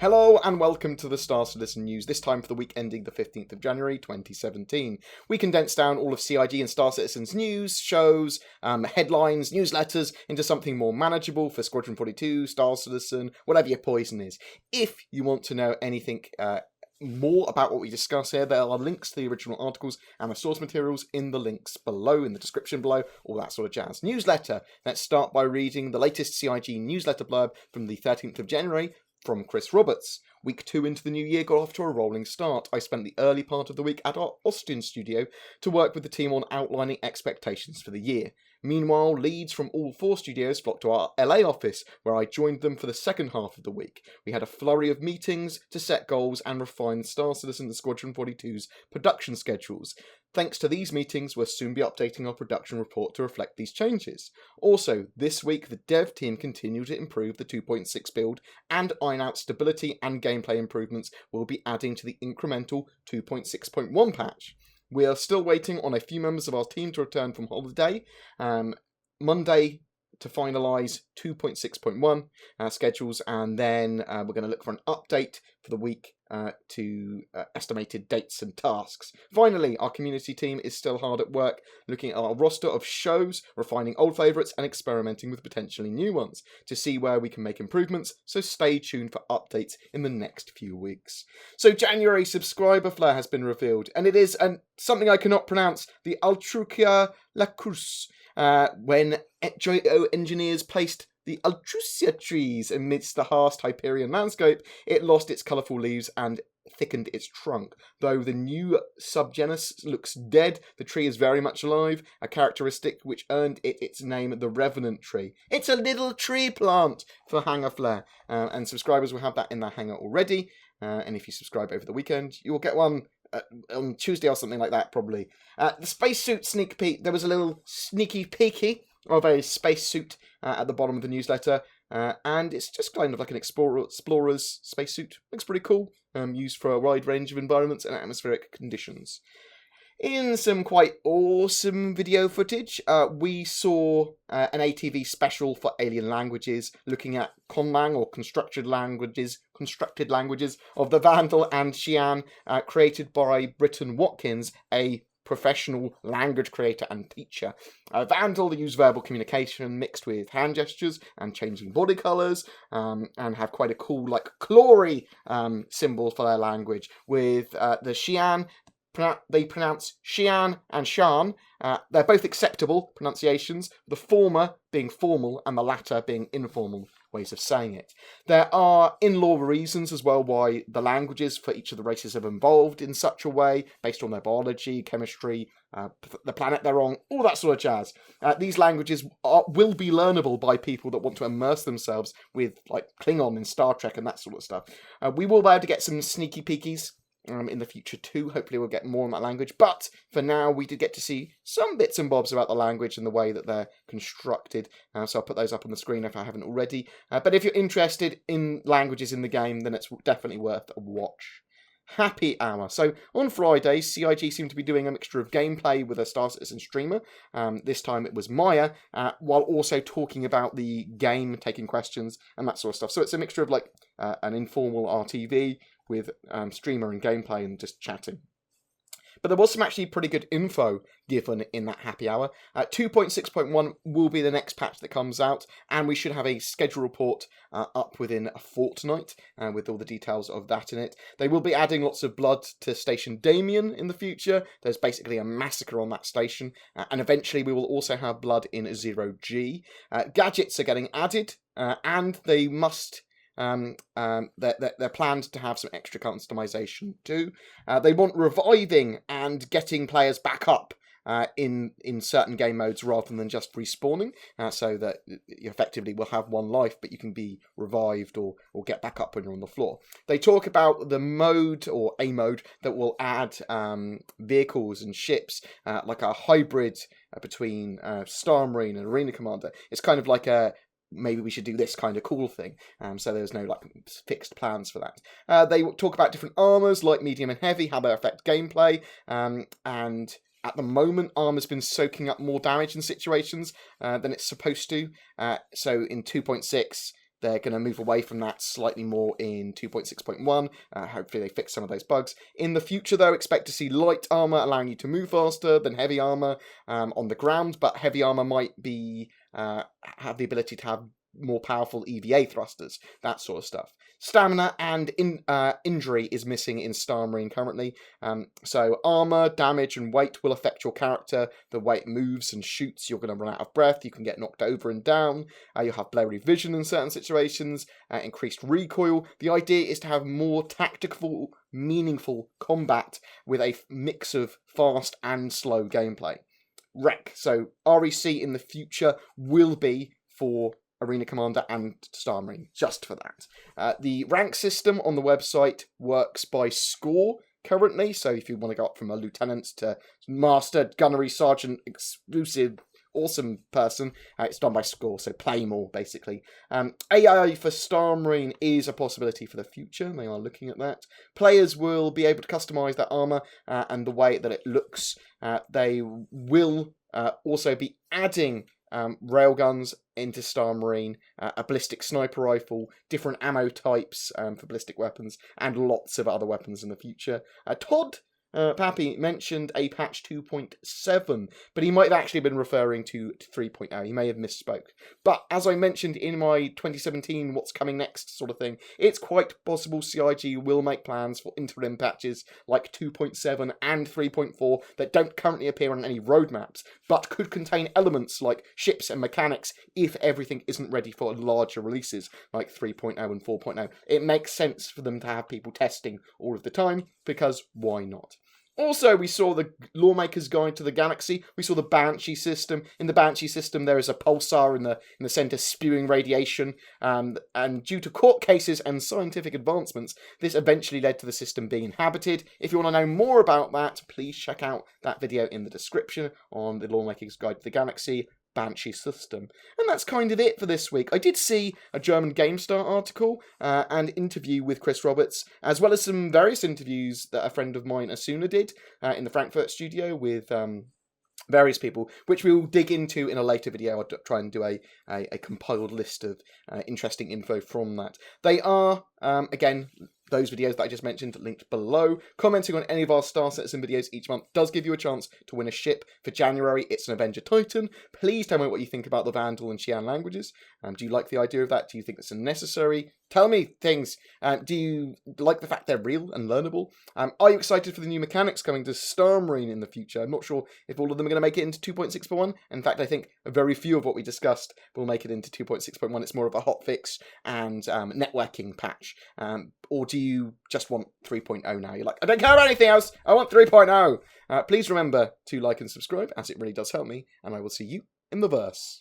Hello and welcome to the Star Citizen News, this time for the week ending the 15th of January 2017. We condense down all of CIG and Star Citizen's news, shows, headlines, newsletters into something more manageable for Squadron 42, Star Citizen, whatever your poison is. If you want to know anything more about what we discuss here, there are links to the original articles and the source materials in the links below, in the description below, all that sort of jazz. Newsletter. Let's start by reading the latest CIG newsletter blurb from the 13th of January, from Chris Roberts. Week 2 into the new year got off to a rolling start. I spent the early part of the week at our Austin studio to work with the team on outlining expectations for the year. Meanwhile, leads from all 4 studios flocked to our LA office, where I joined them for the second half of the week. We had a flurry of meetings to set goals and refine Star Citizen and Squadron 42's production schedules. Thanks to these meetings, we'll soon be updating our production report to reflect these changes. Also, this week, the dev team continued to improve the 2.6 build and iron out stability and gameplay improvements we'll be adding to the incremental 2.6.1 patch. We are still waiting on a few members of our team to return from holiday. Monday to finalise 2.6.1 schedules, and then we're going to look for an update for the week to estimated dates and tasks. Finally, our community team is still hard at work looking at our roster of shows, refining old favourites and experimenting with potentially new ones to see where we can make improvements, so stay tuned for updates in the next few weeks. So January subscriber flare has been revealed, and it is something I cannot pronounce, the Altrucia Lacus. When engineers placed the Altrucia trees amidst the harsh Hyperion landscape, it lost its colourful leaves and thickened its trunk. Though the new subgenus looks dead, the tree is very much alive, a characteristic which earned it its name, the Revenant tree. It's a little tree plant for Hangar Flare, and subscribers will have that in their hangar already, and if you subscribe over the weekend, you will get one on Tuesday or something like that, probably. The spacesuit sneak peek, there was a little sneaky peeky of a spacesuit at the bottom of the newsletter, and it's just kind of like an explorer's spacesuit. Looks pretty cool, used for a wide range of environments and atmospheric conditions. In some quite awesome video footage, we saw an ATV special for alien languages, looking at conlang, or constructed languages of the Vandal and xi'an, created by Britton Watkins, a professional language creator and teacher. Vandal use verbal communication mixed with hand gestures and changing body colours, and have quite a cool, like, Clory symbol for their language. With the xi'an, they pronounce xi'an and xi'an. They're both acceptable pronunciations, the former being formal and the latter being informal ways of saying it. There are in-law reasons as well why the languages for each of the races have evolved in such a way, based on their biology, chemistry, the planet they're on, all that sort of jazz. These languages will be learnable by people that want to immerse themselves with, like, Klingon in Star Trek and that sort of stuff. We will be able to get some sneaky peekies in the future too. Hopefully we'll get more on that language, but for now we did get to see some bits and bobs about the language and the way that they're constructed, so I'll put those up on the screen if I haven't already. But if you're interested in languages in the game, then it's definitely worth a watch. Happy Hour. So on Friday, CIG seemed to be doing a mixture of gameplay with a Star Citizen streamer. This time it was Maya, while also talking about the game, taking questions and that sort of stuff. So it's a mixture of like an informal RTV with streamer and gameplay and just chatting. But there was some actually pretty good info given in that happy hour. 2.6.1 will be the next patch that comes out, and we should have a schedule report up within a fortnight with all the details of that in it. They will be adding lots of blood to Station Damien in the future. There's basically a massacre on that station, and eventually we will also have blood in 0G. Gadgets are getting added, and they must... they're planned to have some extra customization too. They want reviving and getting players back up in certain game modes rather than just respawning, so that you effectively will have one life, but you can be revived or get back up when you're on the floor. They talk about the mode, or a mode, that will add vehicles and ships, like a hybrid between Star Marine and Arena Commander. It's kind of like a maybe we should do this kind of cool thing. So there's no like fixed plans for that. They talk about different armors, light, medium, and heavy, how they affect gameplay. And at the moment, armor's been soaking up more damage in situations than it's supposed to. So in 2.6, they're going to move away from that slightly more in 2.6.1. Hopefully they fix some of those bugs. In the future, though, expect to see light armor allowing you to move faster than heavy armor on the ground, but heavy armor might be have the ability to have more powerful EVA thrusters, that sort of stuff. Stamina and injury is missing in Star Marine currently. So armor, damage, and weight will affect your character. The way it moves and shoots, you're going to run out of breath. You can get knocked over and down. You'll have blurry vision in certain situations. Increased recoil. The idea is to have more tactical, meaningful combat with a mix of fast and slow gameplay. REC. So REC in the future will be for Arena Commander and Star Marine, just for that. The rank system on the website works by score currently, so if you want to go up from a lieutenant to master, gunnery, sergeant, exclusive, awesome person, it's done by score, so play more, basically. AI for Star Marine is a possibility for the future. They are looking at that. Players will be able to customize their armor and the way that it looks. They will also be adding railguns into Star Marine, a ballistic sniper rifle, different ammo types for ballistic weapons, and lots of other weapons in the future. Todd Pappy mentioned a patch 2.7, but he might have actually been referring to 3.0. He may have misspoke. But as I mentioned in my 2017 what's coming next sort of thing, it's quite possible CIG will make plans for interim patches like 2.7 and 3.4 that don't currently appear on any roadmaps, but could contain elements like ships and mechanics if everything isn't ready for larger releases like 3.0 and 4.0. It makes sense for them to have people testing all of the time, because why not? Also, we saw the Lawmaker's Guide to the Galaxy. We saw the Banshee system. In the Banshee system, there is a pulsar in the center spewing radiation. And due to court cases and scientific advancements, this eventually led to the system being inhabited. If you want to know more about that, please check out that video in the description on the Lawmaker's Guide to the Galaxy Banshee system. And that's kind of it for this week. I did see a German GameStar article and interview with Chris Roberts, as well as some various interviews that a friend of mine, Asuna, did in the Frankfurt studio with various people, which we'll dig into in a later video. I'll try and do a compiled list of interesting info from that. They are, again, those videos that I just mentioned linked below. Commenting on any of our Star Citizen videos each month does give you a chance to win a ship. For January, it's an Avenger Titan. Please tell me what you think about the Vandal and xi'an languages. Do you like the idea of that? Do you think it's unnecessary? Tell me things. Do you like the fact they're real and learnable? Are you excited for the new mechanics coming to Star Marine in the future? I'm not sure if all of them are going to make it into 2.6.1. In fact, I think a very few of what we discussed will make it into 2.6.1. It's more of a hotfix and networking patch. Or do you just want 3.0 now? You're like, I don't care about anything else. I want 3.0. Please remember to like and subscribe, as it really does help me. And I will see you in the verse.